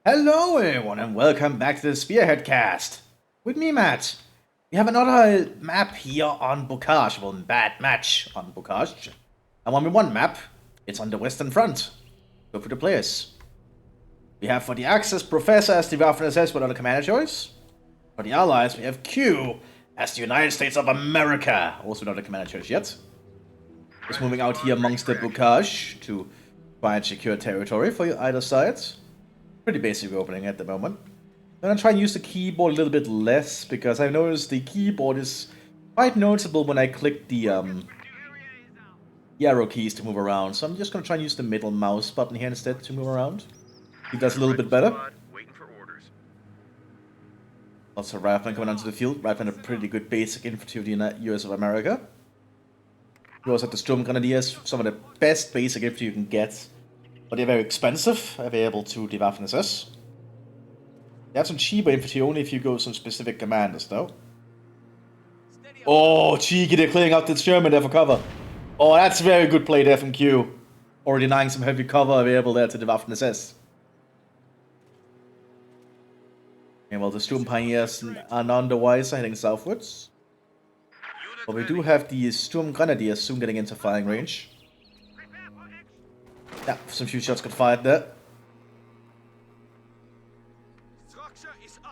Hello everyone and welcome back to the Spearhead cast. With me, Matt. We have another map here on Bocage, well, bad match on Bocage. And when we won map, it's on the Western Front. Go for the players. We have for the Axis, Professor as the Waffen-SS with other commander choice. For the Allies, we have Q as the United States of America, also not a commander choice yet. Just moving out here amongst the Bocage to try and secure territory for either side. Pretty basic opening at the moment. I'm gonna try and use the keyboard a little bit less because I noticed the keyboard is quite noticeable when I click the arrow keys to move around. So I'm just gonna try and use the middle mouse button here instead to move around. I think that's a little bit better. Lots of riflemen coming onto the field. Riflemen are pretty good basic infantry of the US of America. You also have the Sturm Grenadiers, some of the best basic infantry you can get. But they're very expensive, available to the Waffen-SS. They have some cheaper infantry only if you go some specific commanders, though. Oh, cheeky, they're clearing out the German there for cover. Oh, that's a very good play there from Q. Or denying some heavy cover available there to the Waffen-SS. Okay, well, the Sturm Pioneers are none the wiser, heading southwards. But we do have the Sturm Grenadiers soon getting into firing range. Yeah, some few shots got fired there.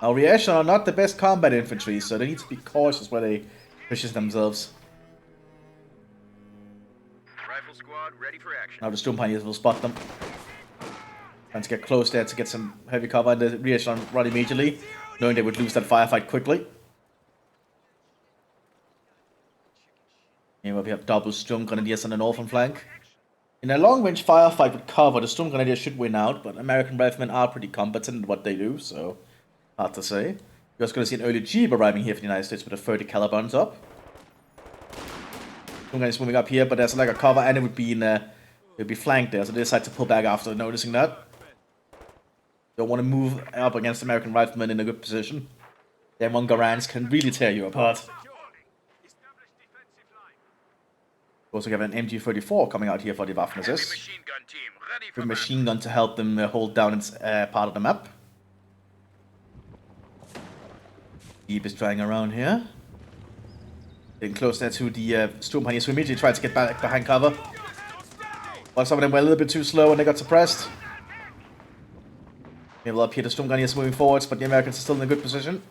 Now, Realism are not the best combat infantry, so they need to be cautious where they position themselves. Rifle squad ready for action. Now the Sturm Pioneers will spot them. Trying to get close there to get some heavy cover, and the Realism run immediately, knowing they would lose that firefight quickly. Here we have double Sturm Grenadiers on the northern flank. In a long-range firefight with cover, the Sturm Grenadiers should win out, but American riflemen are pretty competent at what they do, so hard to say. You're just going to see an early Jeep arriving here for the United States with a 30 caliber on top. Sturm Grenadiers moving up here, but there's like a cover, and it would be flanked there, so they decide to pull back after noticing that. Don't want to move up against American riflemen in a good position. Them one Garans can really tear you apart. We also have an MG-34 coming out here for the Waffen-SS. With a machine gun to help them hold down its part of the map. Jeep is trying around here. Getting close there to the Sturm Pioneers, who immediately tried to get back behind cover. While some of them were a little bit too slow and they got suppressed. Maybe up here the Sturm Pioneers moving forwards, but the Americans are still in a good position.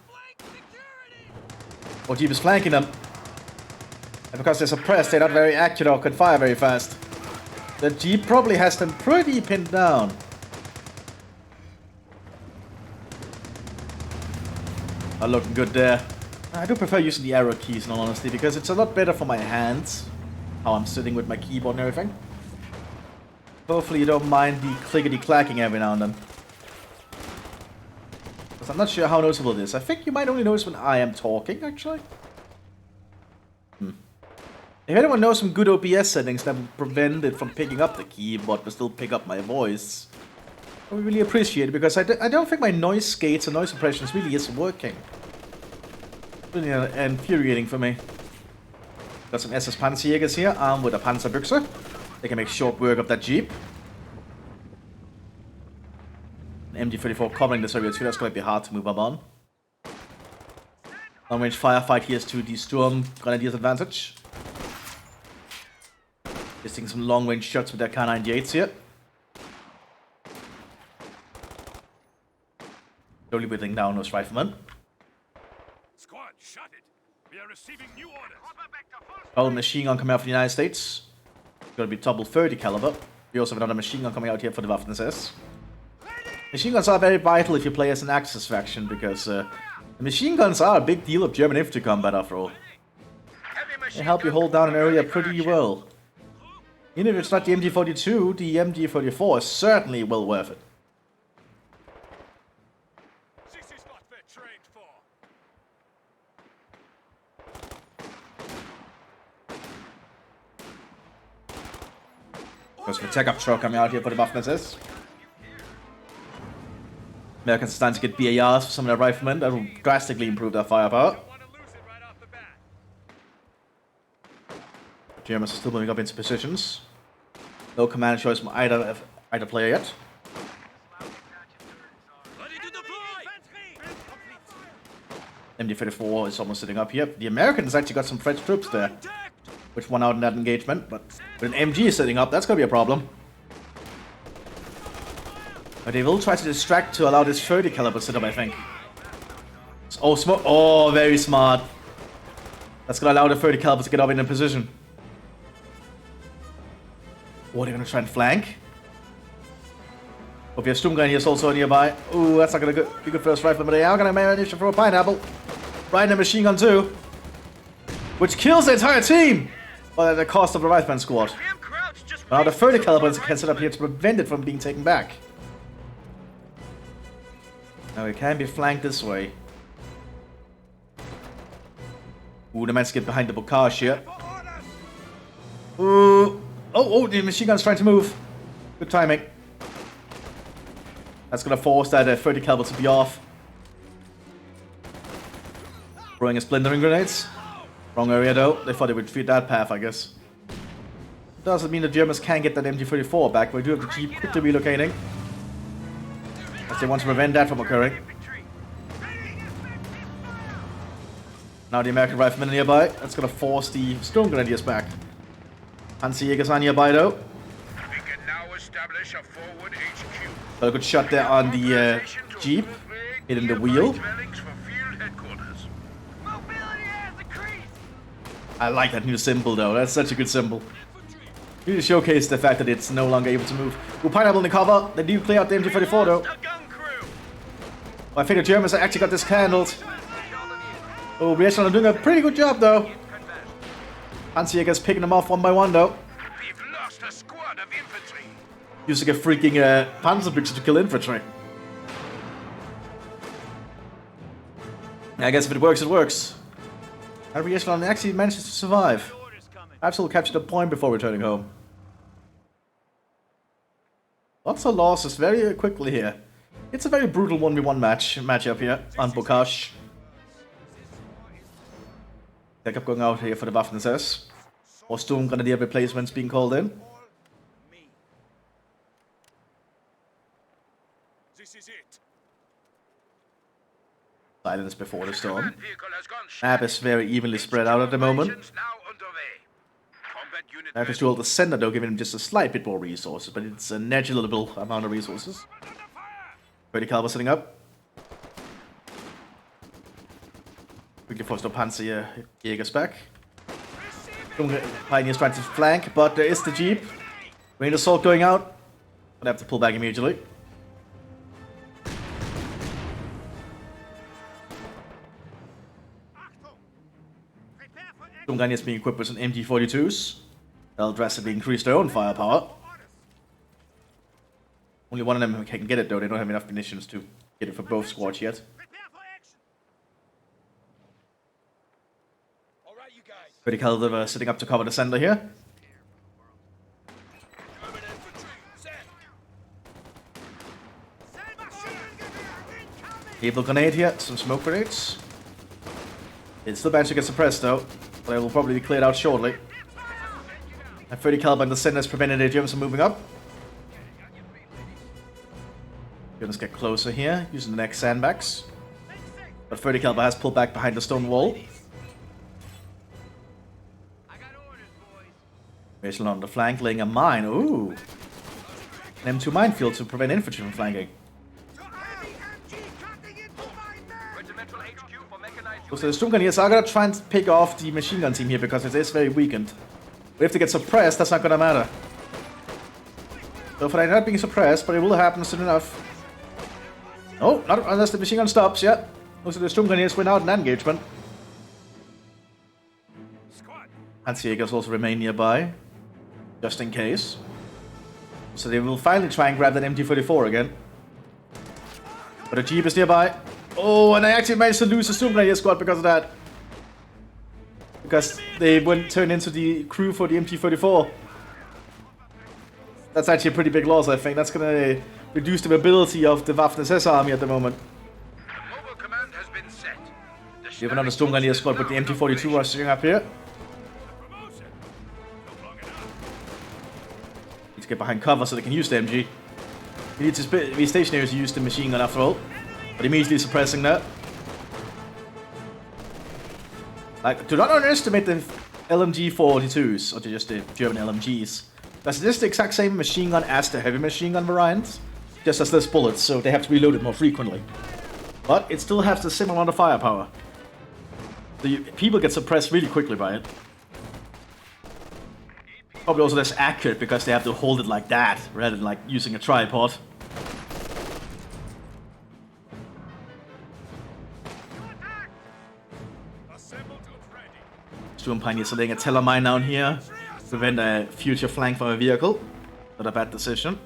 Oh, Jeep is flanking them. And because they're suppressed, they're not very accurate or can fire very fast. The Jeep probably has them pretty pinned down. Are looking good there. I do prefer using the arrow keys in all honesty, because it's a lot better for my hands. How I'm sitting with my keyboard and everything. Hopefully you don't mind the clickety-clacking every now and then. Because I'm not sure how noticeable it is. I think you might only notice when I am talking, actually. If anyone knows some good OBS settings that would prevent it from picking up the keyboard but still pick up my voice, I would really appreciate it, because I don't think my noise gates and noise suppressions really is working. It's really infuriating for me. Got some SS Panzerjägers here, armed with a Panzerbüchse. They can make short work of that Jeep. An MG-34 covering the Soviets here, that's going to be hard to move up on. Long-range firefight here is to the Sturm Grenadiers' advantage. Just taking some long-range shots with their Kar-98s here. Slowly whittling down those riflemen. Squad, shut it. We are receiving new orders. Oh, machine gun coming out from the United States. It's going to be double 30 caliber. We also have another machine gun coming out here for the Waffen-SS. Machine guns are very vital if you play as an Axis faction, because the machine guns are a big deal of German infantry combat after all. They help you hold down an area pretty well. Even if it's not the MG-42, the MG-34 is certainly well worth it. This is what we're trained for. There's a tech-up truck coming out here for the Waffen-SS. Americans are starting to get BARs for some of their riflemen. That will drastically improve their firepower. Germans are still moving up into positions. No command choice from either player yet. MD-34 is almost sitting up here. The Americans actually got some French troops there, which won out in that engagement. But with an MG sitting up, that's going to be a problem. But they will try to distract to allow this 30 caliber to sit up, I think. Oh, smoke. Oh, very smart. That's going to allow the 30 caliber to get up in a position. Oh, they're going to try and flank. Hope your Storm Grenadiers also nearby. Ooh, that's not going to be good first rifle, but they are going to manage to throw a pineapple. Right in the machine gun too. Which kills the entire team! But at the cost of the Rifleman squad. Now the 30 caliber can sit up here to prevent it from being taken back. Now it can be flanked this way. Ooh, the man's get behind the Bocage here. Ooh. Oh, the machine gun's trying to move. Good timing. That's gonna force that 30 caliber to be off. Throwing a splintering grenades. Wrong area though. They thought they would defeat that path, I guess. Doesn't mean the Germans can get that MG-34 back, but we do have the Jeep quickly relocating. As they want to prevent that from occurring. Now the American riflemen are nearby. That's gonna force the Storm Grenadiers back. Panzerjägers are nearby though. We can now establish a forward HQ. Got a good shot there on the Jeep. Hitting the wheel. I like that new symbol though. That's such a good symbol. Really showcase the fact that it's no longer able to move. Ooh, pineapple in the cover. They do clear out the MG-34 though. I think the Germans actually got this handled. Oh, Realism are doing a pretty good job though. Panzerjägers picking them off one by one though. We've lost a squad of infantry. Using a freaking Panzerbüchse to kill infantry. I guess if it works, it works. And Realism actually manages to survive. Absolutely captured a point before returning home. Lots of losses very quickly here. It's a very brutal 1v1 matchup here on Bocage. Backup going out here for the Waffen-SS. More Storm Grenadier replacements being called in. This is it. Silence before the storm. Map is very evenly spread out at the moment. I have to hold the center though, giving him just a slight bit more resources, but it's a negligible amount of resources. 30 caliber sitting up. Quickly force the Panzerjägers back. Pioneers trying to flank, but there is the Jeep. Rain assault going out. But I have to pull back immediately. Some guys being equipped with some MG-42s. They'll drastically increase their own firepower. Only one of them can get it though, they don't have enough munitions to get it for both squads yet. Pretty caliber sitting up to cover the center here. Cable grenade here, some smoke grenades. It's still managed to get suppressed though, but it will probably be cleared out shortly. And 30 caliber in the center has prevented the Germans from moving up. Germans get closer here, using the next sandbags. But 30 caliber has pulled back behind the stone wall. Rachel on the flank, laying a mine. Ooh! An M2 minefield to prevent infantry from flanking. So the Storm Grenadiers are gonna try and pick off the machine gun team here because it is very weakened. But if they get suppressed, that's not gonna matter. So for not being suppressed, but it will happen soon enough. Oh, not unless the machine gun stops, yeah. Looks like the Storm Grenadiers win out in that engagement. Panzerjägers also remain nearby, just in case. So they will finally try and grab that MG-34 again. But the Jeep is nearby. Oh, and I actually managed to lose the Storm Grenadier squad because of that. Because they wouldn't turn into the crew for the MG-34. That's actually a pretty big loss, I think. That's gonna reduce the mobility of the Waffen-SS army at the moment. We have another Storm Grenadier squad with the MG-42 rushing up here. Need to get behind cover so they can use the MG. He needs to be stationary to use the machine gun after all. But immediately suppressing that. Like, do not underestimate the LMG 42s, or just the German LMGs. Because it is the exact same machine gun as the heavy machine gun variant, just as less bullets, so they have to reload it more frequently. But it still has the same amount of firepower. The people get suppressed really quickly by it. Probably also less accurate because they have to hold it like that, rather than like using a tripod. Storm Pioneers are laying a teller mine down here to prevent a future flank from a vehicle. Not a bad decision.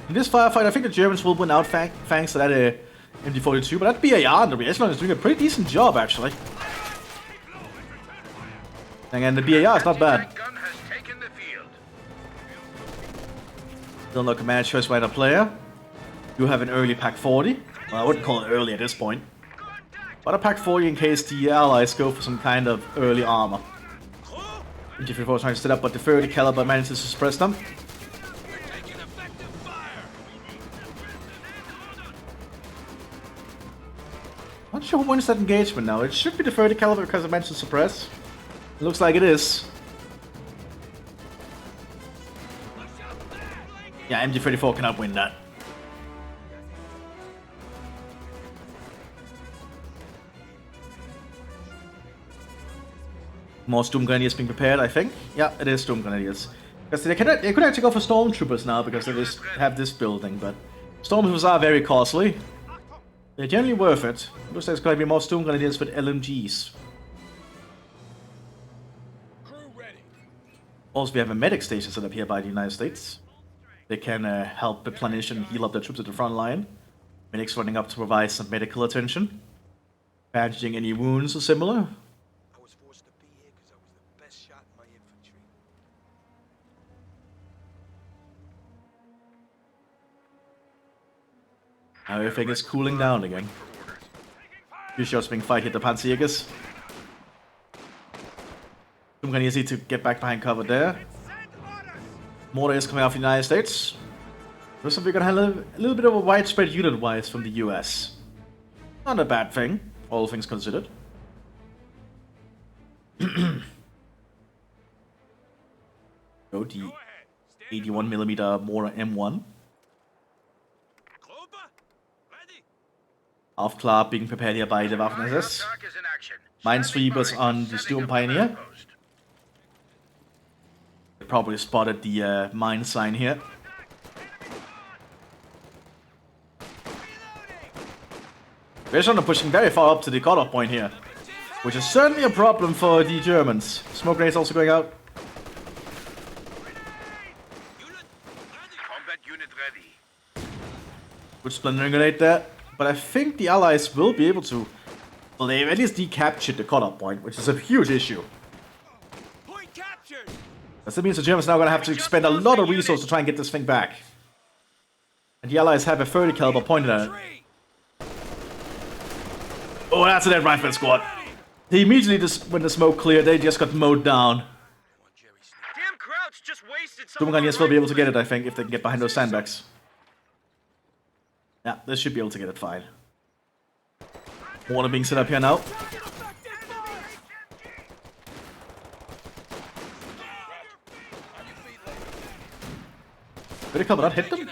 In this firefight, I think the Germans will win out thanks to that MD42, but that BAR and the Realism is doing a pretty decent job, actually. And the BAR is not bad. Still no command choice by the player. You have an early Pack 40. Well, I wouldn't call it early at this point. But a Pack 40 in case the allies go for some kind of early armor. MG34 trying to set up, but the 30 caliber manages to suppress them. Not sure who wins that engagement now. It should be the 30 caliber because it managed to suppress. It looks like it is. Yeah, MG34 cannot win that. More Storm Grenadiers being prepared, I think. Yeah, it is Storm Grenadiers. Because they could actually go for Stormtroopers now because they just have this building, but Stormtroopers are very costly. They're generally worth it. Looks like it's going to be more Storm Grenadiers with LMGs. Also, we have a medic station set up here by the United States. They can help replenish and heal up their troops at the front line. Medics running up to provide some medical attention. Bandaging any wounds or similar. I was forced to be here because I was the best shot in my infantry. Now everything is cooling down again. Few shots being fired at the Panzerjägers. I'm gonna need to get back behind cover there. Mortar is coming off the United States. Looks like we're gonna have a little bit of a widespread unit-wise from the US. Not a bad thing, all things considered. Go the 81mm mortar M1. Half-claw being prepared here by the Waffen-SS. Minesweepers on the Storm Pioneer. They probably spotted the mine sign here. We're pushing very far up to the cutoff point here, which is certainly a problem for the Germans. Smoke grenades also going out. Combat unit ready. Good splintering grenade there. But I think the Allies will be able to... Well, they've at least decaptured the cutoff point, which is a huge issue. Point captured. Because that means the Germans are now going to have to expend a lot of resources to try and get this thing back. And the Allies have a 30 caliber pointed at it. Oh, that's a dead rifle squad. They immediately, just when the smoke cleared, they just got mowed down. Damn Crouch just wasted some. Storm Gunners will be able to get it, I think, if they can get behind those sandbags. Yeah, they should be able to get it fine. Mortar being set up here now. Did it come not hit them?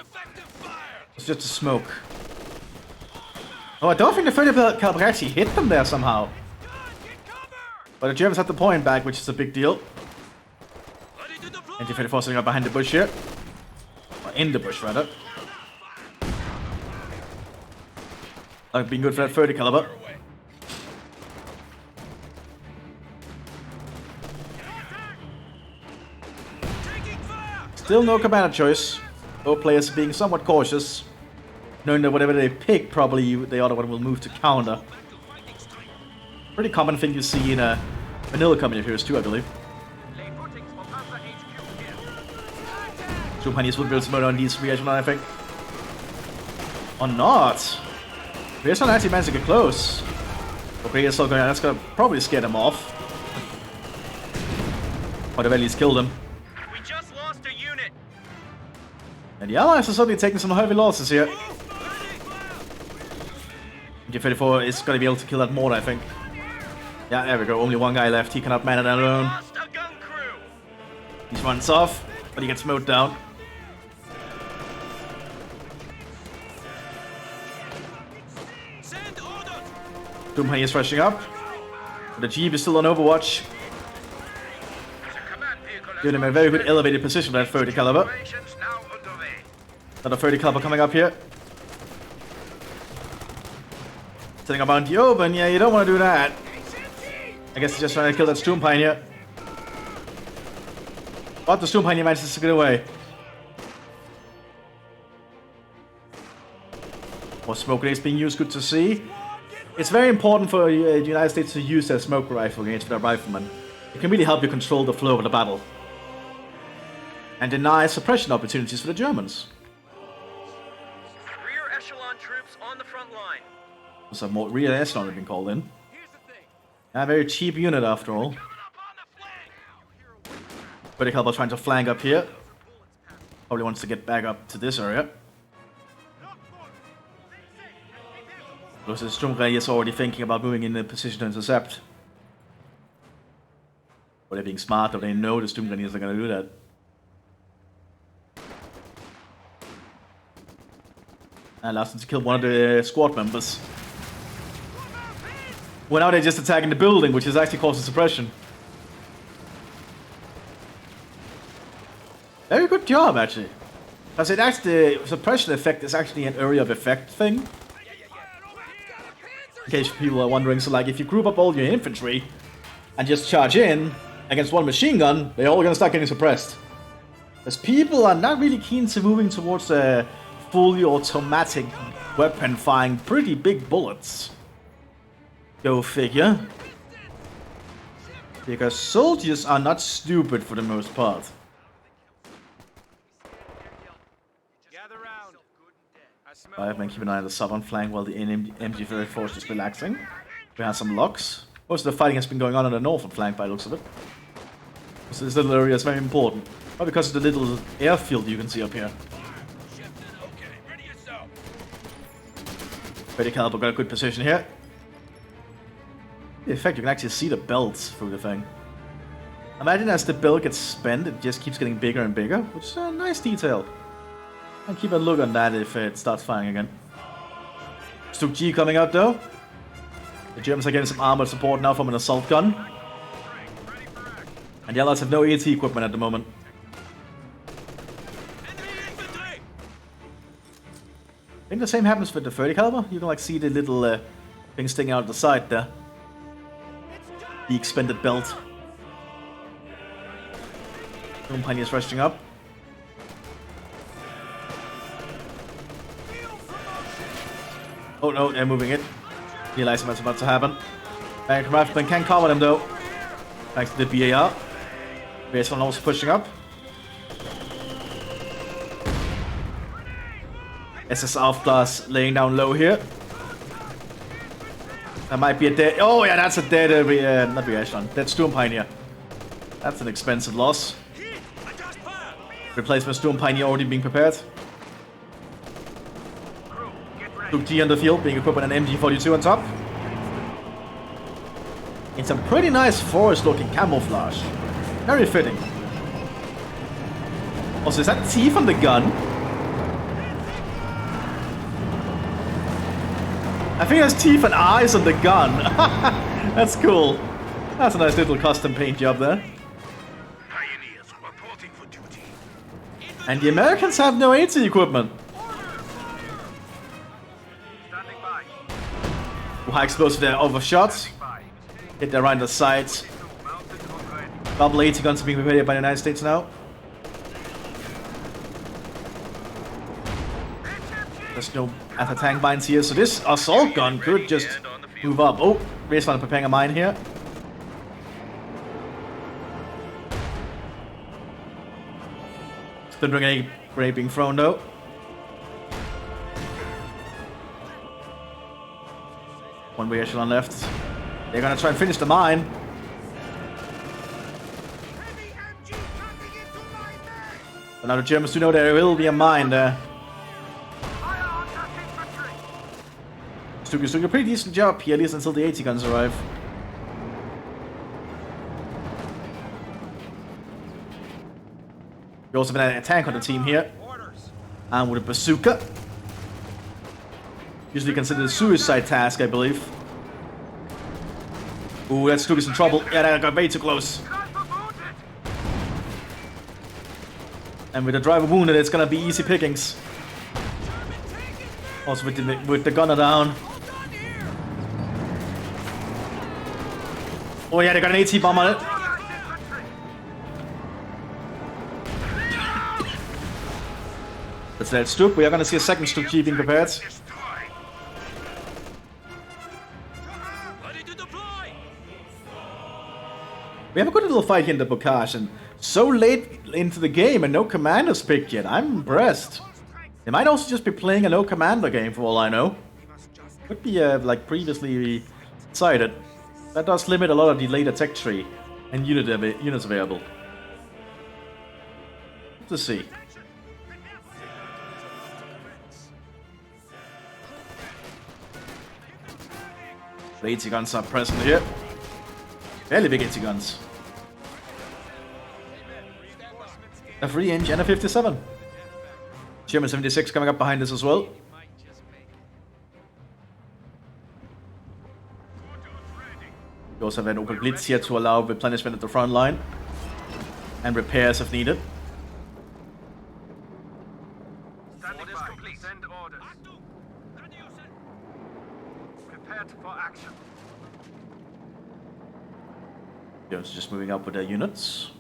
It's just a smoke. Oh, I don't think the 30 caliber actually hit them there somehow. But the Germans had the point back, which is a big deal. NT-34 sitting up behind the bush here. Or in the bush, rather. Being good for that 30 caliber. Still no commander choice. Both players being somewhat cautious, knowing that whatever they pick, probably the other one will move to counter. Pretty common thing you see in vanilla communities too, I believe. Storm Pioneers will build some on these reaction, I think. Or not. We're not actually managed to get close. Okay, it's still going. That's gonna probably scare them off. Or at least kill them. We just lost a unit. And the Allies are suddenly taking some heavy losses here. MG34 is gonna be able to kill that mortar, I think. Yeah, there we go. Only one guy left. He cannot man it alone. He runs off, but he gets mowed down. Doomhai is rushing up. The Jeep is still on Overwatch. Giving him a very good elevated position for that 30 caliber. Another 30 caliber coming up here. Setting up on the open. Yeah, you don't want to do that. I guess he's just trying to kill that Storm Pioneer. But the Storm Pioneer manages to get away. More smoke grenades being used, good to see. It's very important for the United States to use their smoke rifle against their riflemen. It can really help you control the flow of the battle. And deny suppression opportunities for the Germans. Rear echelon troops on the front line. Some more rear echelon have been called in. A very cheap unit after all. Pretty Caliber trying to flank up here. Probably wants to get back up to this area. Because the Sturmgrenadier is already thinking about moving in a position to intercept. But they're being smart, or they know the Sturmgrenadiers are going to do that. And allows them to kill one of the squad members. Well, now they're just attacking the building, which is actually causing suppression. Very good job, actually. Because the suppression effect is actually an area of effect thing. In case people are wondering, so like if you group up all your infantry and just charge in against one machine gun, they're all gonna start getting suppressed. Because people are not really keen to moving towards a fully automatic weapon firing pretty big bullets. Go figure. Because soldiers are not stupid for the most part. I've been keeping an eye on the southern flank while the MG34 is just relaxing. We have some locks. Most of the fighting has been going on the northern flank by the looks of it. So this little area is very important. Not because of the little airfield you can see up here. Pretty Caliber got a good position here. In fact, you can actually see the belts through the thing. Imagine as the belt gets spent, it just keeps getting bigger and bigger, which is a nice detail. And keep a look on that if it starts firing again. Stuk G coming out though. The Germans are getting some armored support now from an assault gun. And the Allies have no AT equipment at the moment. I think the same happens with the 30 caliber. You can like see the little thing sticking out the side there. The expended belt. Pioneer is rushing up. Oh no, they're moving it. Realizing what's about to happen. Rifleman can cover them though. Thanks to the BAR. BS1 also pushing up. SS Aufglas laying down low here. That might be a dead... Oh yeah, that's a dead... not BS1. Dead Storm Pioneer. That's an expensive loss. Replacement Storm Pioneer already being prepared. Luke G on the field, being equipped with an MG42 on top. In some pretty nice forest-looking camouflage. Very fitting. Also, is that teeth on the gun? I think there's teeth and eyes on the gun. That's cool. That's a nice little custom paint job there. And the Americans have no AT equipment. High explosive there, overshot. Hit there right in the sides. Double AT guns are being prepared by the United States now. There's no anti-tank mines here, so this assault gun could just move up. Oh, Realism preparing a mine here. Stun grenade being thrown though. One way echelon left. They're gonna try and finish the mine. But now the Germans do know there will be a mine there. Stuka's doing a pretty decent job here, at least until the AT guns arrive. We also have a tank on the team here. And with a bazooka. Usually considered a suicide task, I believe. Ooh, that Stuka's in trouble. Yeah, that got way too close. And with the driver wounded, it's gonna be easy pickings. Also with the gunner down. Oh yeah, they got an AT bomb on it. That's that Stuk. We are gonna see a second Stuk being prepared. We have a good little fight here in the Bocage, and so late into the game and no commanders picked yet. I'm impressed. They might also just be playing a no commander game for all I know. Could be like previously decided. That does limit a lot of the later tech tree and units available. Let's see. The AT guns are present here. Fairly big AT guns. A 3-inch and a 57. German 76 coming up behind us as well. We also have an open blitz here to allow replenishment at the front line. And repairs if needed. Orders complete. Send orders. Prepared for action. Just moving up with their units.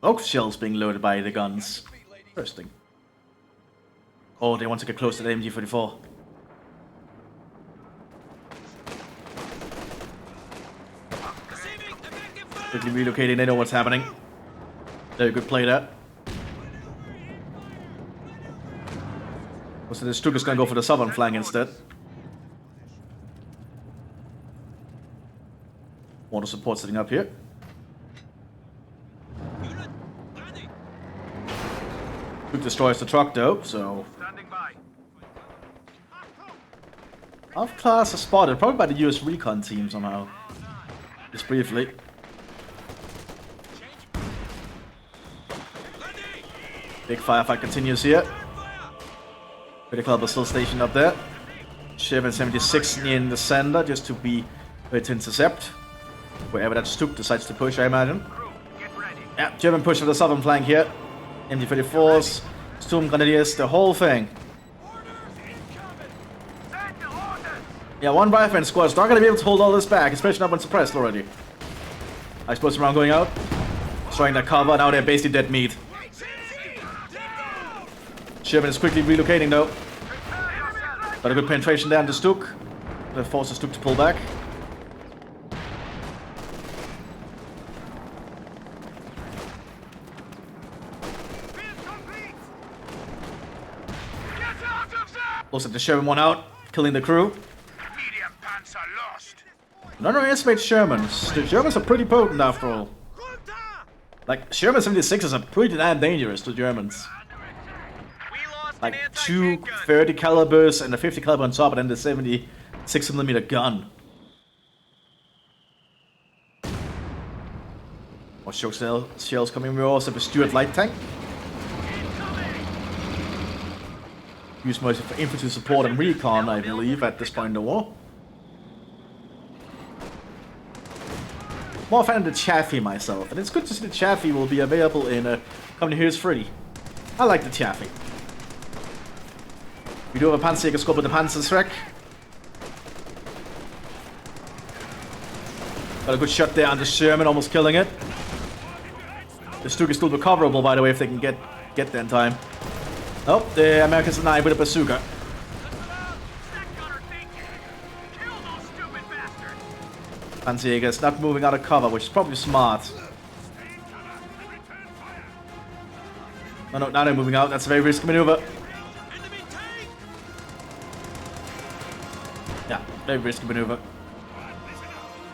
Both shells being loaded by the guns. Interesting. Oh, they want to get close to the MG44. Quickly relocating, they know what's happening. Very good play there. So the Stuk is going to go for the southern flank instead. Water support sitting up here. Stuk destroys the truck though, so... Half class is spotted, probably by the US Recon team somehow. Just briefly. Big firefight continues here. Critical Club is still stationed up there. Sherman 76 in the center just to be ready to intercept. Wherever that Stuk decides to push, I imagine. Yeah, German push for the southern flank here. MD-34s, Storm Grenadiers, the whole thing. Yeah, one rifleman squad is not going to be able to hold all this back, especially not when suppressed already. I suppose around going out. Destroying their cover, now they're basically dead meat. Sherman is quickly relocating though. Got a good penetration there on the Stuk. That forces Stuk to pull back. Looks like the Sherman one out, killing the crew. Don't underestimate Shermans. The Germans are pretty potent after all. Like, Sherman 76s are pretty damn dangerous to Germans. Like, two 30 calibers and a 50 caliber on top, and then the 76mm gun. More choke shells coming. We also have a Stuart light tank. Used mostly for infantry support and recon, I believe, at this point in the war. More a fan of the Chaffee myself, and it's good to see the Chaffee will be available in Company Heroes 3. I like the Chaffee. We do have a Panzerjäger squad with the Panzerschreck. Got a good shot there on the Sherman, almost killing it. The Stuk is still recoverable, by the way, if they can get there in time. Oh, the Americans denied with a bazooka. Panzerjäger is not moving out of cover, which is probably smart. No, now they're moving out. That's a very risky maneuver. Yeah, very risky maneuver.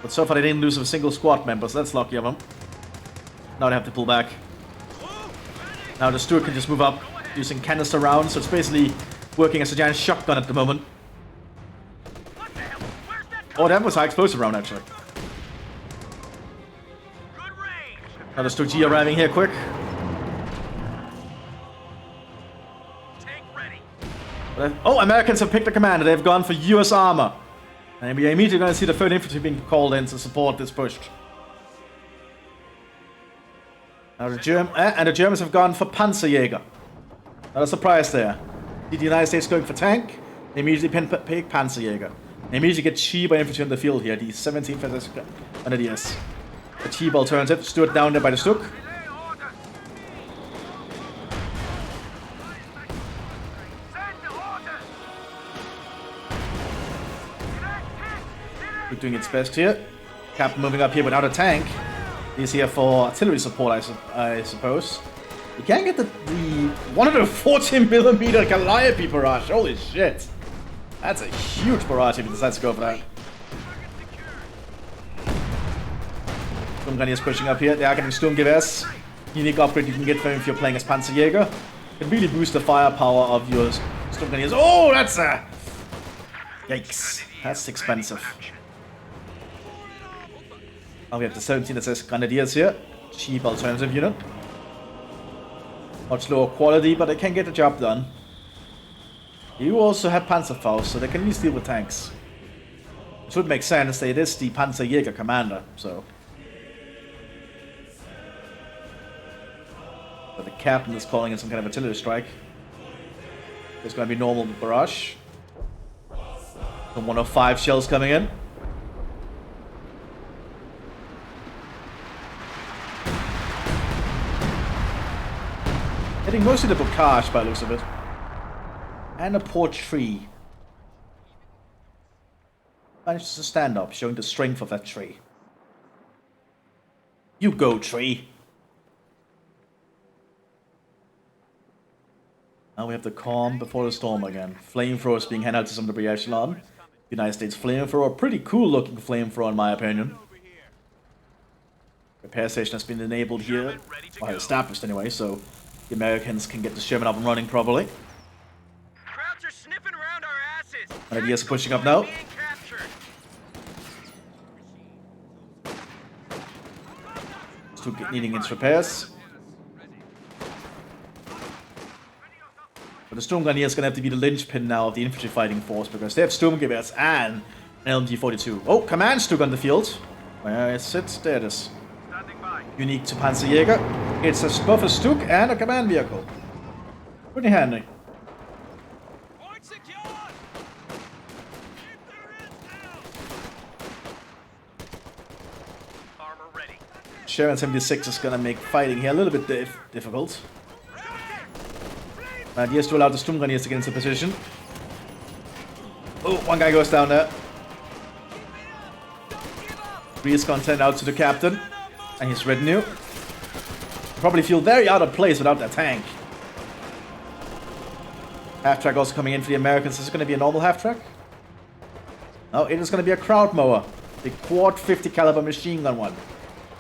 But so far they didn't lose a single squad member, so that's lucky of them. Now they have to pull back. Now the Stuart can just move up. using canister rounds, so it's basically working as a giant shotgun at the moment. What the hell? Where's that Oh, that was high explosive round, actually. good range? Another Stogie arriving here quick. Tank ready. Oh, Americans have picked the commander. They've gone for US armor. And we are immediately going to see the 3rd Infantry being called in to support this push. Now the Germans have gone for Panzerjäger. Not a surprise there. The United States going for tank. They immediately pick Panzerjäger. They immediately get cheaper infantry on the field here. The 17th Grenadiers. A cheap alternative. Stood down there by the Stuck. Delay orders. Send orders. Stuck doing its best here. Cap moving up here without a tank. He's here for artillery support, I suppose. You can't get the 140mm Calliope barrage. Holy shit. That's a huge barrage if he decides to go for that. Sturmgrenadiers pushing up here. They are getting Sturmgewehrs. Unique upgrade you can get for him if you're playing as Panzerjäger. Can really boost the firepower of your Sturmgrenadiers. Oh, that's a... Yikes. That's expensive. Now we have the 17 that says Grenadiers here. Cheap alternative unit. Much lower quality, but they can get the job done. You also have Panzerfaust, so they can at least deal with tanks. It would make sense. It is the Panzerjäger commander, so. But the captain is calling in some kind of artillery strike. There's going to be normal barrage. Some 105 shells coming in. Hitting mostly the Bocage by the looks of it. And a poor tree. Manages to stand up, showing the strength of that tree. You go, tree. Now we have the calm before the storm again. Flamethrowers being handed out to some debris echelon. United States flamethrower, pretty cool looking flamethrower in my opinion. Repair station has been enabled here, or established anyway, so the Americans can get the Sherman up and running properly. Krauts are sniffing around our asses. Grenadiers are pushing up now. Being captured. Still needing its repairs. But the Sturmgrenadier is going to have to be the linchpin now of the infantry fighting force because they have Sturmgewehrs and an LMG-42. Oh, command Stuck on the field. Where is it? There it is. Standing by. Unique to Panzerjäger. It's both a Stuck and a command vehicle. Pretty handy. Point secured! Keep their heads down! Armor ready. Sherman 76 is going to make fighting here a little bit difficult. He has to allow the Sturmgrenadiers to get into position. Oh, one guy goes down there. Breeze content out to the captain and his retinue. Probably feel very out of place without that tank. Half-track also coming in for the Americans. Is it going to be a normal half-track? No, it is going to be a crowd mower. The quad 50 caliber machine gun one.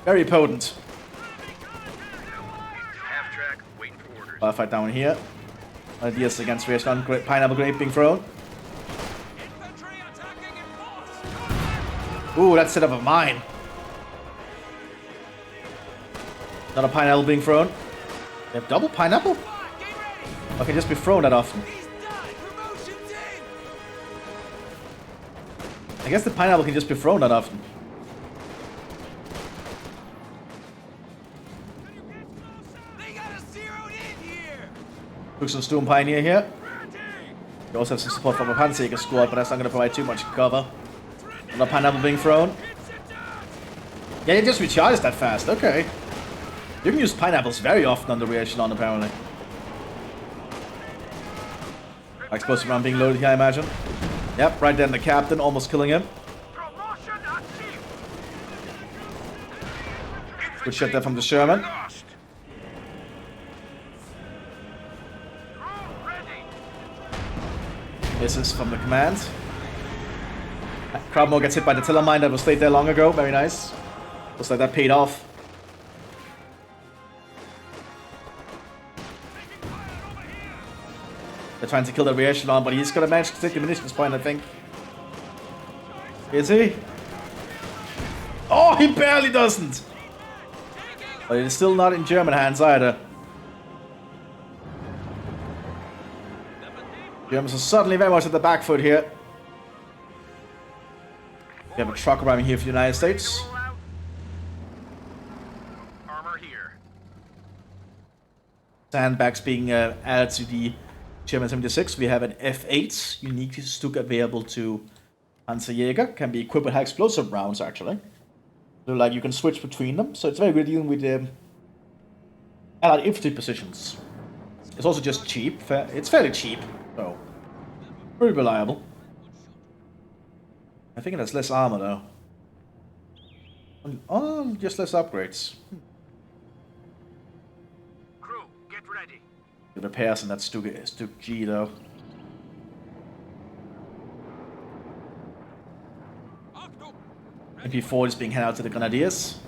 Very potent. Half-track, waiting for orders. Fight down here. Ideas against Realism. Pineapple grape being thrown. Infantry attacking in force! Ooh, that's set up a mine. Another pineapple being thrown. They have double pineapple? Okay, just be thrown that often. I guess the pineapple can just be thrown that often. Took some Storm Pioneer here. We also have some support from a Panzerjäger squad, but that's not going to provide too much cover. Another pineapple being thrown. Yeah, you just recharged that fast. Okay. You can use pineapples very often on the rear echelon, apparently. Explosive round being loaded here, I imagine. Yep, right then the captain, almost killing him. Promotion achieved. Good shot there from the Sherman. Lost. Crew ready. This is from the command. Crowdmore gets hit by the tiller mine that was laid there long ago. Very nice. Looks like that paid off. They're trying to kill the rear echelon, but he's gonna manage to take the munitions point, I think. Is he? Oh, he barely doesn't! But it is still not in German hands either. Germans are suddenly very much at the back foot here. We have a truck arriving here for the United States. Armor here. Sandbags being added to the German 76. We have an F8 unique Stug available to Panzerjäger. Can be equipped with high explosive rounds actually. So like you can switch between them. So it's very good dealing with allied infantry positions. It's also just cheap. It's fairly cheap. So pretty reliable. I think it has less armor though. Oh, just less upgrades. Crew, get ready. The repairs in that Stug G though. MP4 is being handed out to the Grenadiers.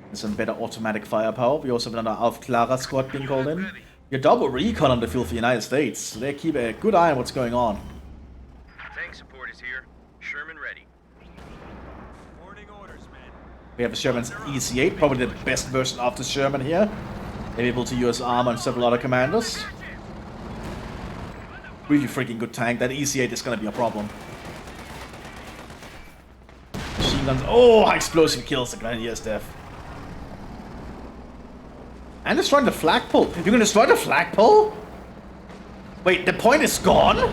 And some better automatic firepower. We also have another Aufklärer squad being called in. Your double recon on the field for the United States. So they keep a good eye on what's going on. Tank support is here. Sherman ready. Morning orders, man. We have a Sherman's EC8, probably the best version of the Sherman here. They're able to use armor on several other commanders. Really freaking good tank. That EC8 is going to be a problem. Machine guns. Oh, high explosive kills the Grenadiers death. And destroying the flagpole. You're gonna destroy the flagpole? Wait, the point is gone? Help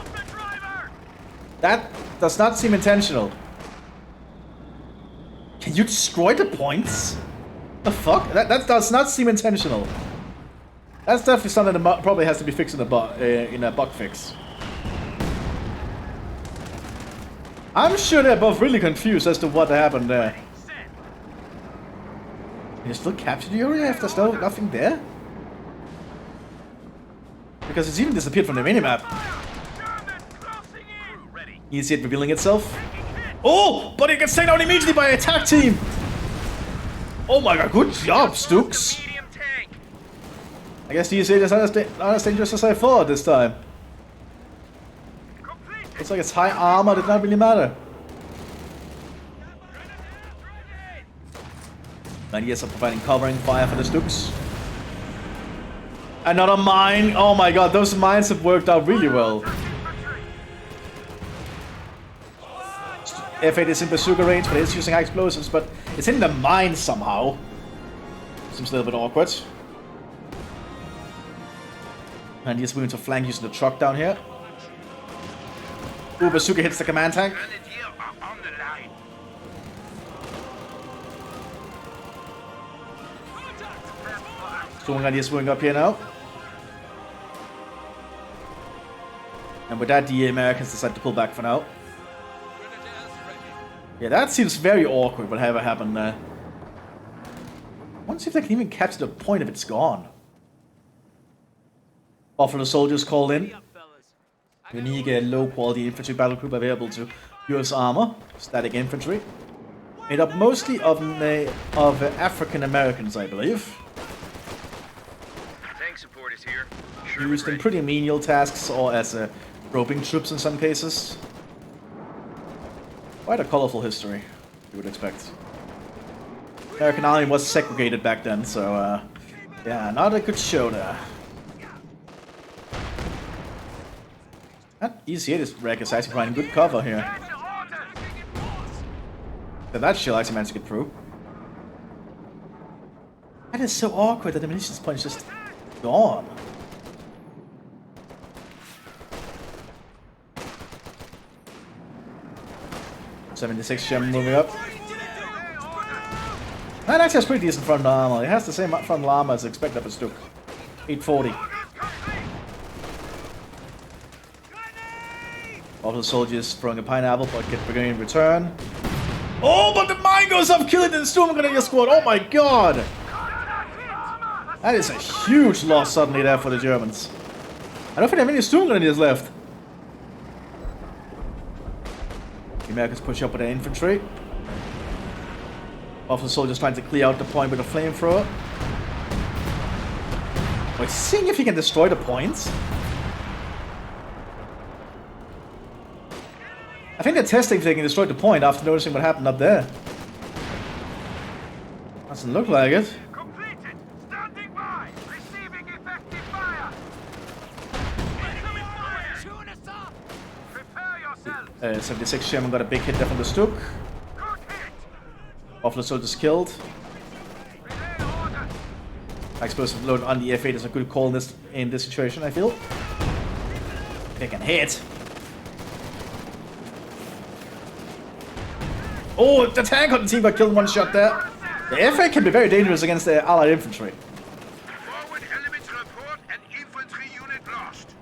the driver! That does not seem intentional. Can you destroy the points? The fuck? That does not seem intentional. That's definitely something that probably has to be fixed in a bug fix. I'm sure they're both really confused as to what happened there. Can you still capture the area if there's nothing there? Because it's even disappeared from the minimap. You see it revealing itself. Oh! But it gets taken out immediately by an attack team! Oh my god, good job, Stux! I guess the EC is not as dangerous as I thought this time. Looks like it's high armor, did not really matter. And yes, I'm providing covering fire for the Stux. Another mine! Oh my god, those mines have worked out really well. F8 is in bazooka range, but it's using high explosives, but it's in the mine somehow. Seems a little bit awkward. And he's moving to flank using the truck down here. Ooh, bazooka hits the command tank. Storm Grenadiers moving up here now. And with that, the Americans decide to pull back for now. Yeah, that seems very awkward, whatever happened there. I wonder if they can even capture the point if it's gone. Buffalo soldiers called in. Unique low-quality infantry battle group available to US armor, static infantry. Made up mostly of African Americans, I believe. Tank support is here. Used in pretty menial tasks or as roping troops in some cases. Quite a colorful history, you would expect. American army was segregated back then, so yeah, not a good show there. That EC8 is actually providing good cover here. But that shield actually managed to get through. That is so awkward that the munitions point is just gone. .76 German moving up. That actually has pretty decent front armor. It has the same front armor as expected of a Stug. 840. All the soldiers throwing a pineapple, but get bringing in return. Oh, but the mine goes up, killing the Storm Grenadier squad. Oh my god! That is a huge loss suddenly there for the Germans. I don't think they have any Storm Grenadiers left. The Americans push up with their infantry. Of the soldiers trying to clear out the point with a flamethrower. Wait, seeing if he can destroy the points. I think they're testing if they can destroy the point after noticing what happened up there. Doesn't look like it. Completed! Standing by! Receiving effective fire! Incoming fire! Tune us up! Prepare yourselves! 76 Sherman got a big hit there from the Stook. Good hit! Off the soldiers killed. Relay orders! Explosive load on the F8 is a good call in this situation, I feel. They can hit. Oh, the tank on the team got killed in one shot there. The F8 can be very dangerous against the allied infantry. Forward elements report an infantry unit lost.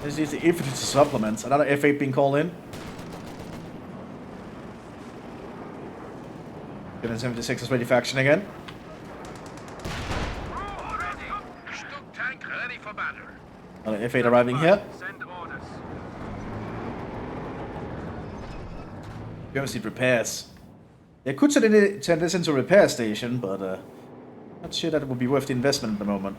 This is the infantry to supplement. Another F8 being called in. 76 is ready for action again. Stuck tank ready for battle. Another F8 arriving here. Send orders. Germans need repairs. They could turn this into a repair station, but not sure that it would be worth the investment at the moment.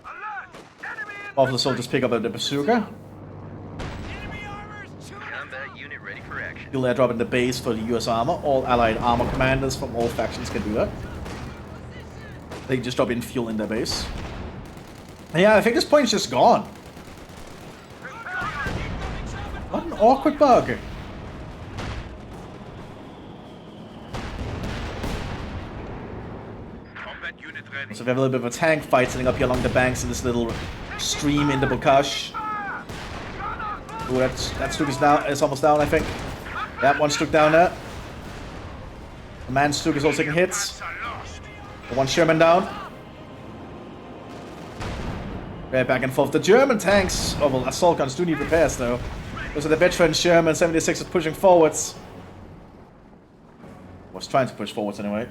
Alert! Enemy All of the soldiers pick up the bazooka. Enemy armors! Combat unit ready for action. You'll airdrop in the base for the US armor. All allied armor commanders from all factions can do that. They can just drop in fuel in their base. And yeah, I think this point's just gone. What an awkward bug. Unit ready. So we have a little bit of a tank fight setting up here along the banks in this little stream in the Bocage. Oh, that Stook is almost down, I think. Yeah, one Stook down there. The man Stook is also taking hits. The one Sherman down. Right, back and forth. The German tanks, oh well, assault guns do need repairs though. Those are the veteran Sherman. 76 is pushing forwards. Was trying to push forwards anyway.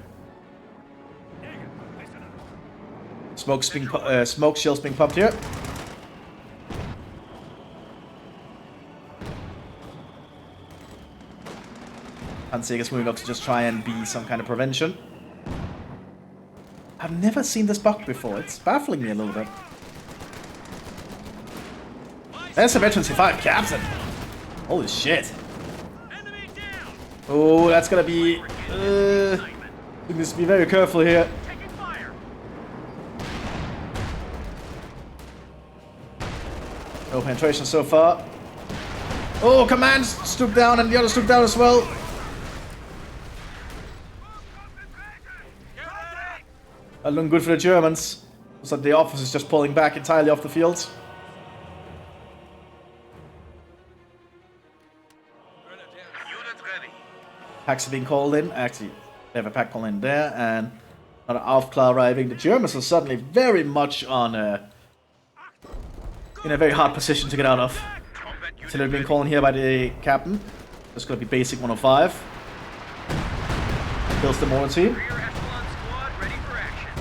Smoke shells being pumped here. SEGA's moving up to just try and be some kind of prevention. I've never seen this bug before. It's baffling me a little bit. There's a veteran C5 captain. Holy shit. Oh, that's gonna be. We need to be very careful here. No penetration so far. Oh, command stoop down and the other stoop down as well. That looking good for the Germans. Looks like the officer is just pulling back entirely off the field. Unit ready. Packs are being called in. Actually, they have a pack call in there and another Aufklar arriving. The Germans are suddenly very much on in a very hard position to get out of. So they're being called in here by the captain. That's going to be basic 105. Kills the mortar team. Rear echelon squad ready for action.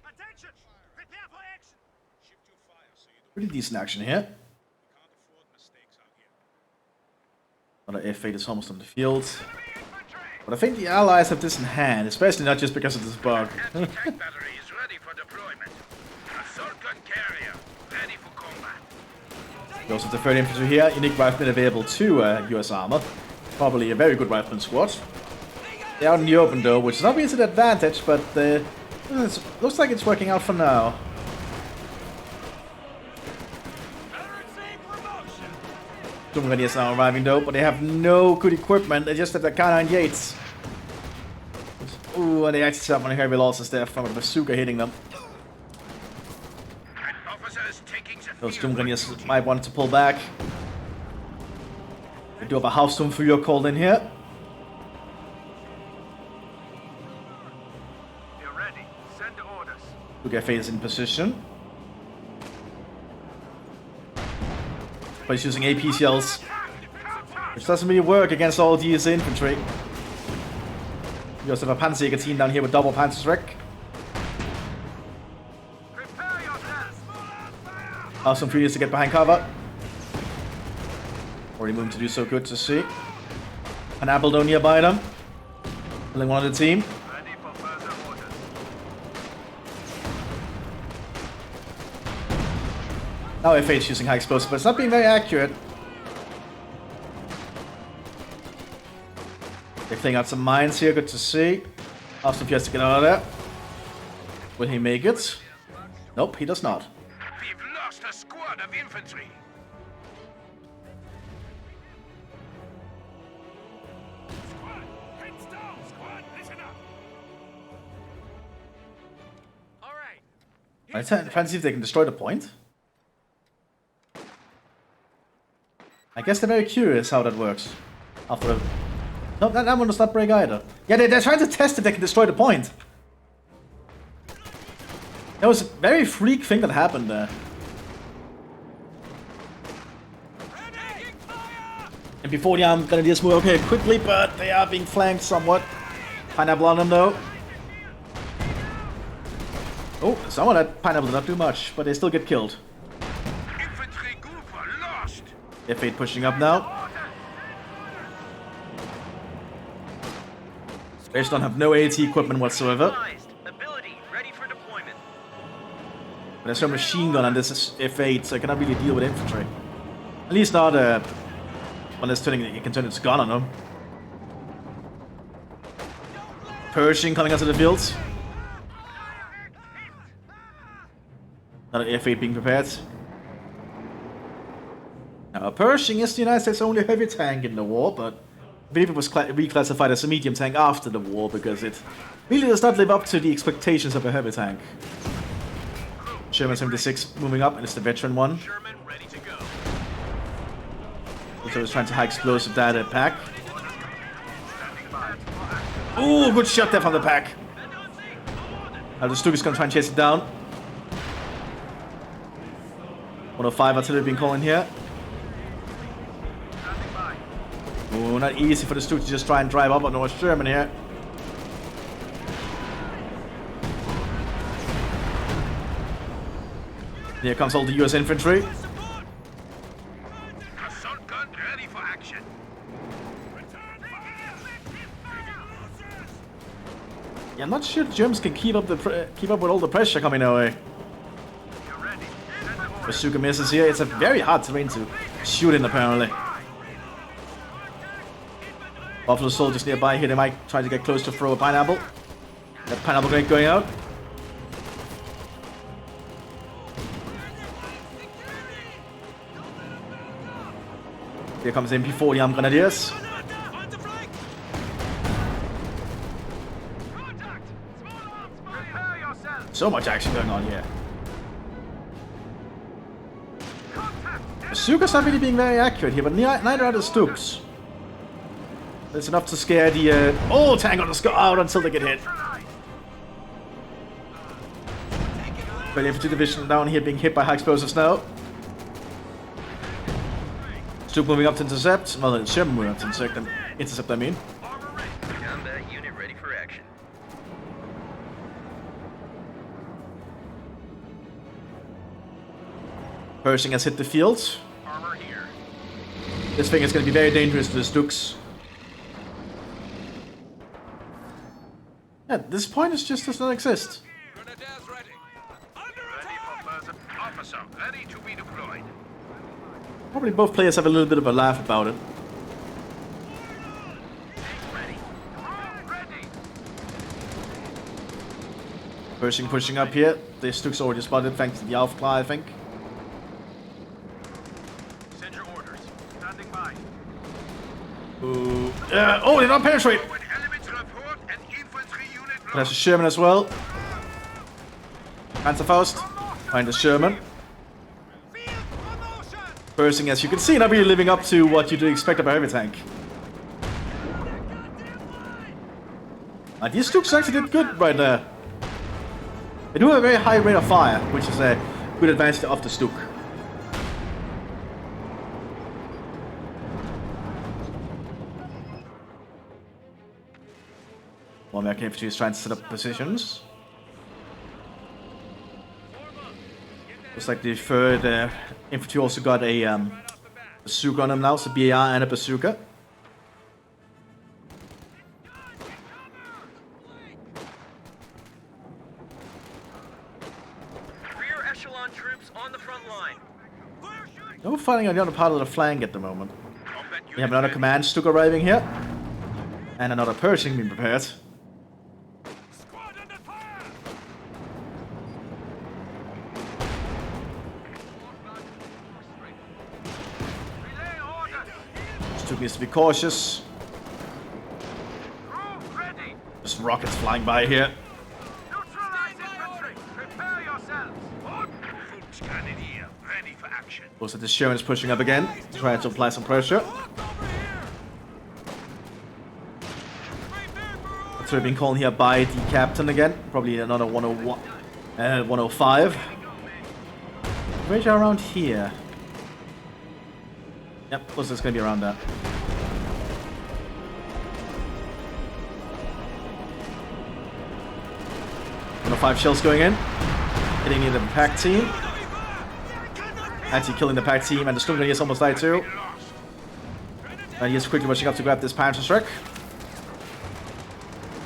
Attention! Prepare for action! Pretty decent action here. Another F8 is almost on the field. But I think the Allies have this in hand, especially not just because of this bug. Anti-tank battery is ready for deployment. Assault gun carrier ready for combat. We also have the 3rd Infantry here. Unique riflemen available to US armor. Probably a very good rifleman squad. They're out in the open though, which is obviously an advantage, but it looks like it's working out for now. Dumgani is now arriving though, but they have no good equipment. They just have the K98s. Ooh, and they actually have one heavy losses there from a bazooka hitting them. An officer is taking the Those field. Dumganias might want to pull back. We do have a Hausturmführer called in here. You're ready. Send orders. F8 is in position. But he's using AP shells, which doesn't really work against all these infantry. We also have a Panzer team down here with double Panzerschreck. Prepare yourselves! Hausturmführer to get behind cover. Already moving to do so, good to see. An apple down nearby them. Killing one of the team. Ready for further orders. Now F8's using high explosive, but it's not being very accurate. They're clearing out some mines here, good to see. Austin has to get out of there. Will he make it? Nope, he does not. We've lost a squad of infantry. Squad, heads down. Squad, listen up. All right. I'm trying to see if they can destroy the point. I guess they're very curious how that works. After no, that one does not break either. Yeah, they're trying to test if they can destroy the point. That was a very freak thing that happened there. And before the armed grenadiers move up here quickly, but they are being flanked somewhat. Pineapple on them though. Oh, someone that pineapple did not do much, but they still get killed. Infantry Goofer lost. F8 pushing up now. They just don't have no AT equipment whatsoever. Advised. Ability ready for deployment. But there's no machine gun on this F8, so I cannot really deal with infantry. At least not when it's turning, you can turn its gun on them. Pershing coming out of the fields. Another F8 being prepared. Now, Pershing is the United States' only heavy tank in the war, but I believe it was reclassified as a medium tank after the war because it really does not live up to the expectations of a heavy tank. Sherman 76 moving up, and it's the veteran one. Sherman ready to go. So he's trying to high explosive that pack. Ooh, good shot there from the pack. Now the Stuka is going to try and chase it down. 105 artillery being called in here. Ooh, not easy for the Stuka to just try and drive up on North Sherman here. Here comes all the US infantry. Assault gun ready for action. Yeah, I'm not sure the Germans can keep up with all the pressure coming our way. You're ready. Bazooka misses here. It's a very hard terrain to shoot in apparently. Buffalo soldiers nearby here. They might try to get close to throw a pineapple. That pineapple grenade going out. Here comes the MP40 armed grenadiers. Prepare yourself. So much action going on here. Bazooka's not really being very accurate here, but neither are the Stuks. That's enough to scare the oh, tank on the sky out until they get hit. But the infantry division down here being hit by high explosives now. Stuk moving up to intercept. Well, it's Sherman moving up to intercept, I mean. Combat unit ready for action. Pershing has hit the field. Armor here. This thing is going to be very dangerous to the Stuks. Yeah, this point is just does not exist. Grenadiers ready. Ready for further. Officer ready to be deployed. Probably both players have a little bit of a laugh about it. Ready. Ready. Pershing pushing up here. The Stuks already spotted thanks to the Aufklar, I think. Send your orders. Standing by. Ooh. Oh, they don't penetrate! Forward elements report and infantry unit There's a Sherman as well. Panzerfaust. Find the Sherman. Pershing, as you can see, not really living up to what you do expect of a heavy tank. These Stuks actually did good right there. They do have a very high rate of fire, which is a good advantage of the Stuk. One American infantry is trying to set up positions. Looks like the third infantry also got a Bazooka on him now, so BAR and a bazooka. Rear echelon troops on the front line. No fighting on the other part of the flank at the moment. We have another command Stuk arriving here. And another Pershing being prepared. Stuk needs to be cautious. Just rockets flying by here. Also, the Sherman is pushing up again, trying to apply some pressure. That's what being called here by the captain again. Probably another 101, 105. Right around here. Yep, plus it's gonna be around that. 105 shells going in, hitting in the pack team. Actually killing the pack team, and the Sturmgewehr is almost died too. And he is quickly rushing up to grab this Panzer Strike.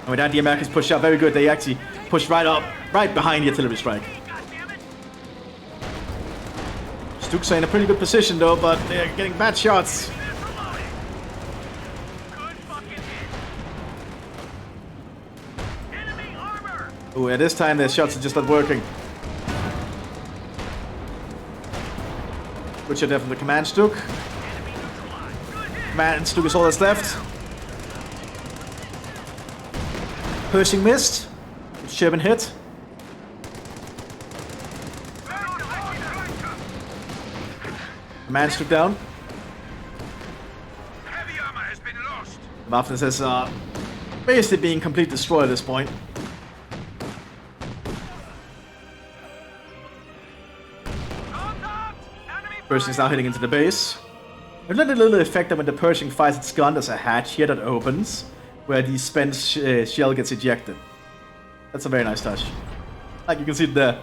And with that, the Americans push up very good. They actually push right up, right behind the artillery strike. Stuk's in a pretty good position though, but they're getting bad shots. Ooh, at this time, their shots are just not working. Good shot there from the command Stuk. Command Stuk is all that's left. Pershing missed. Sherman hit. Command Stuk down. Heavy armor has been lost. Mthis is basically being completely destroyed at this point. Pershing is now hitting into the base. There's a little effect that when the Pershing fires its gun, there's a hatch here that opens, where the spent shell gets ejected. That's a very nice touch. Like you can see it there.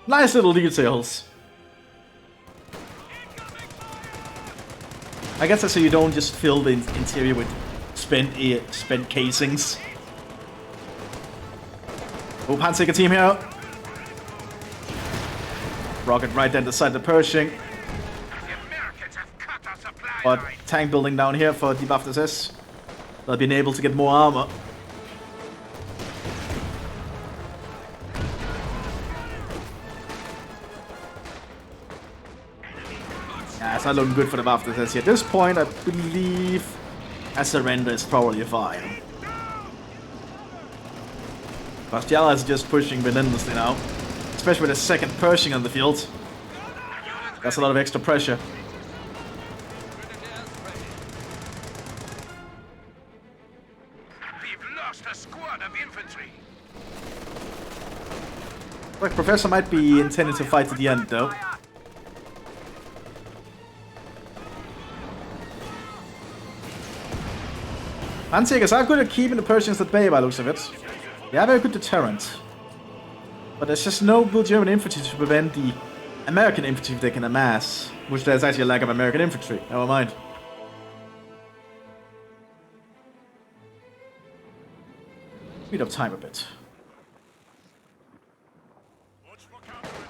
Nice little details. I guess that's so you don't just fill the interior with spent casings. Oh, Panzer team here. Rocket right then beside the Pershing. But tank building down here for debuffed SS. They'll be able to get more armor. Yeah, it's not looking good for the buffed SS here. At this point, I believe a surrender is probably fine. Bastiala is just pushing relentlessly now. Especially with a second Pershing on the field. That's a lot of extra pressure. We've lost a squad of infantry. Like Professor might be intended to fight to the end though. Panzerjägers are good at keeping the Persians at bay by the looks of it. They are very good deterrent. But there's just no real German infantry to prevent the American infantry if they can amass. Which there's actually a lack of American infantry. Never mind. Speed up time a bit.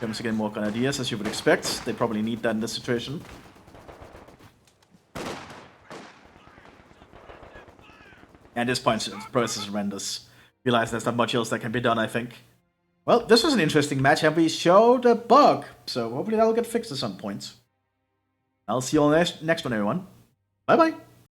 Germans are getting more grenadiers as you would expect. They probably need that in this situation. And at this point, the process is horrendous. Realize there's not much else that can be done, I think. Well, this was an interesting match, and we showed a bug, so hopefully that'll get fixed at some point. I'll see you all next one, everyone. Bye-bye.